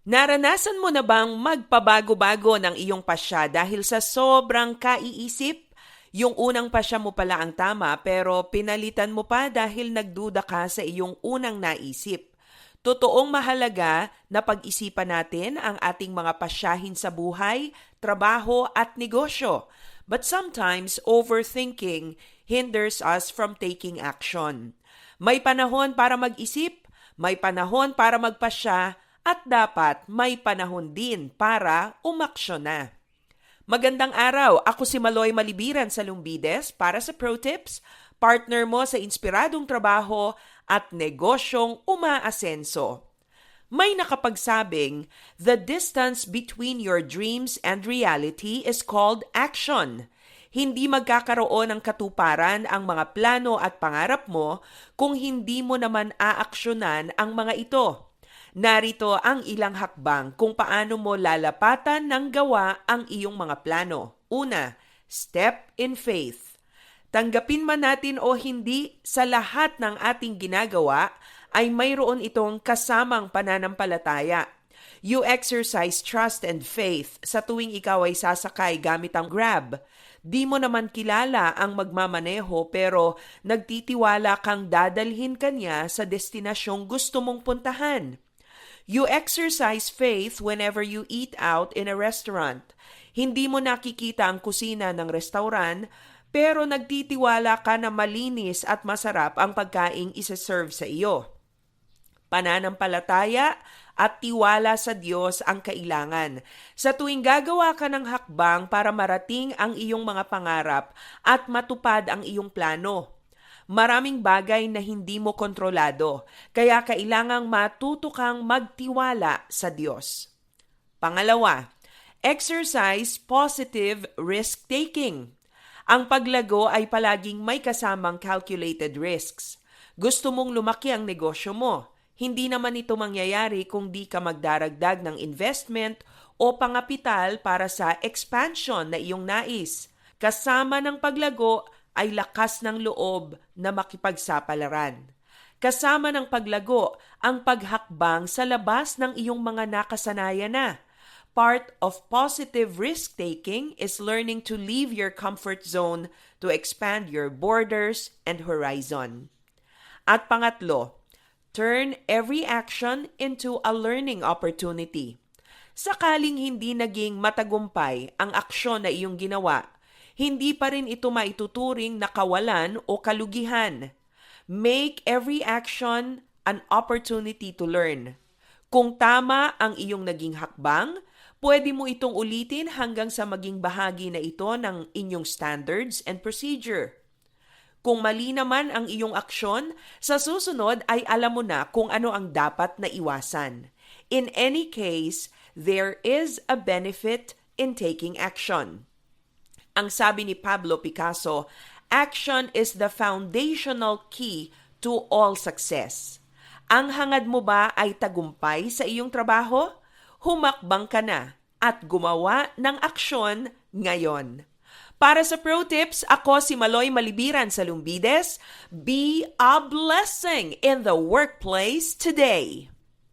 Naranasan mo na bang magpabago-bago ng iyong pasya dahil sa sobrang kaiisip? Yung unang pasya mo pala ang tama pero pinalitan mo pa dahil nagduda ka sa iyong unang naisip. Totoong mahalaga na pag-isipan natin ang ating mga pasyahin sa buhay, trabaho at negosyo. But sometimes overthinking hinders us from taking action. May panahon para mag-isip, may panahon para magpasya, at dapat may panahon din para umaksyon na. Magandang araw, ako si Maloy Malibiran sa Lumbides para sa Pro Tips, partner mo sa inspiradong trabaho at negosyong umaasenso. May nakapagsabing, the distance between your dreams and reality is called action. Hindi magkakaroon ng katuparan ang mga plano at pangarap mo kung hindi mo naman aaksyonan ang mga ito. Narito ang ilang hakbang kung paano mo lalapatan ng gawa ang iyong mga plano. Una, step in faith. Tanggapin man natin o hindi, sa lahat ng ating ginagawa ay mayroon itong kasamang pananampalataya. You exercise trust and faith sa tuwing ikaw ay sasakay gamit ang Grab. Di mo naman kilala ang magmamaneho pero nagtitiwala kang dadalhin kanya sa destinasyong gusto mong puntahan. You exercise faith whenever you eat out in a restaurant. Hindi mo nakikita ang kusina ng restaurant, pero nagtitiwala ka na malinis at masarap ang pagkaing isa-serve sa iyo. Pananampalataya at tiwala sa Diyos ang kailangan. Sa tuwing gagawa ka ng hakbang para marating ang iyong mga pangarap at matupad ang iyong plano, maraming bagay na hindi mo kontrolado, kaya kailangang matuto kang magtiwala sa Diyos. Pangalawa, exercise positive risk-taking. Ang paglago ay palaging may kasamang calculated risks. Gusto mong lumaki ang negosyo mo. Hindi naman ito mangyayari kung di ka magdaragdag ng investment o pangapital para sa expansion na iyong nais. Kasama ng paglago ay lakas ng loob na makipagsapalaran. Kasama ng paglago ang paghakbang sa labas ng iyong mga nakasanayan na. Part of positive risk-taking is learning to leave your comfort zone to expand your borders and horizon. At pangatlo, turn every action into a learning opportunity. Sakaling hindi naging matagumpay ang aksyon na iyong ginawa, hindi pa rin ito maituturing na kawalan o kalugihan. Make every action an opportunity to learn. Kung tama ang iyong naging hakbang, pwede mo itong ulitin hanggang sa maging bahagi na ito ng inyong standards and procedure. Kung mali naman ang iyong aksyon, sa susunod ay alam mo na kung ano ang dapat na iwasan. In any case, there is a benefit in taking action. Ang sabi ni Pablo Picasso, action is the foundational key to all success. Ang hangad mo ba ay tagumpay sa iyong trabaho? Humakbang ka na at gumawa ng aksyon ngayon. Para sa Pro Tips, ako si Maloy Malibiran sa Lumbides. Be a blessing in the workplace today.